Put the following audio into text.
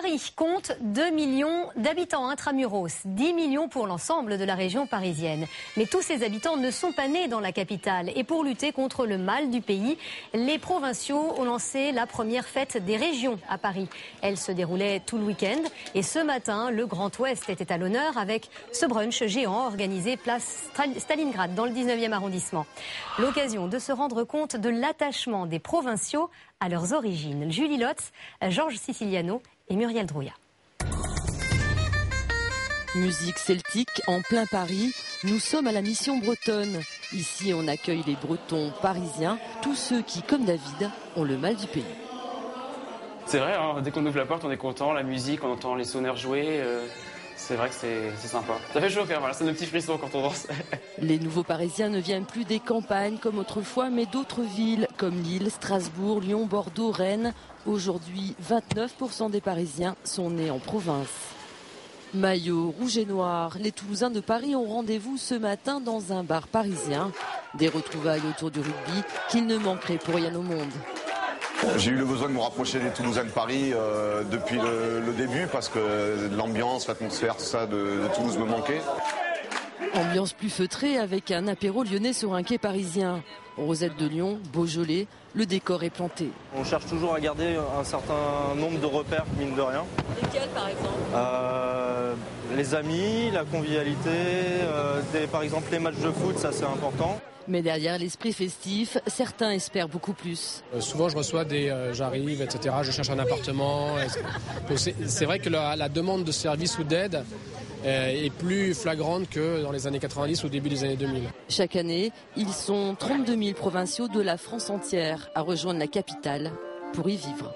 Paris compte 2 millions d'habitants intramuros, 10 millions pour l'ensemble de la région parisienne. Mais tous ces habitants ne sont pas nés dans la capitale. Et pour lutter contre le mal du pays, les provinciaux ont lancé la première fête des régions à Paris. Elle se déroulait tout le week-end. Et ce matin, le Grand Ouest était à l'honneur avec ce brunch géant organisé place Stalingrad dans le 19e arrondissement. L'occasion de se rendre compte de l'attachement des provinciaux à leurs origines. Julie Lotz, Georges Siciliano et Muriel Drouillat. Musique celtique en plein Paris, nous sommes à la Mission bretonne. Ici, on accueille les Bretons parisiens, tous ceux qui, comme David, ont le mal du pays. C'est vrai, hein, dès qu'on ouvre la porte, on est content, la musique, on entend les sonneurs jouer. C'est vrai que c'est sympa. Ça fait chaud quand même, voilà, c'est nos petits frissons quand on danse. Les nouveaux Parisiens ne viennent plus des campagnes comme autrefois, mais d'autres villes comme Lille, Strasbourg, Lyon, Bordeaux, Rennes. Aujourd'hui, 29% des Parisiens sont nés en province. Maillot, rouge et noir, les Toulousains de Paris ont rendez-vous ce matin dans un bar parisien. Des retrouvailles autour du rugby qu'il ne manquerait pour rien au monde. J'ai eu le besoin de me rapprocher des Toulousains de Paris depuis le début parce que l'ambiance, l'atmosphère, tout ça de Toulouse me manquait. Ambiance plus feutrée avec un apéro lyonnais sur un quai parisien. Rosette de Lyon, Beaujolais, le décor est planté. On cherche toujours à garder un certain nombre de repères, mine de rien. Lesquels par exemple Les amis, la convivialité, par exemple les matchs de foot, ça c'est important. Mais derrière l'esprit festif, certains espèrent beaucoup plus. Souvent je reçois j'arrive, etc. Je cherche un appartement. C'est vrai que la demande de service ou d'aide est plus flagrante que dans les années 90 ou au début des années 2000. Chaque année, ils sont 32 000 provinciaux de la France entière à rejoindre la capitale pour y vivre.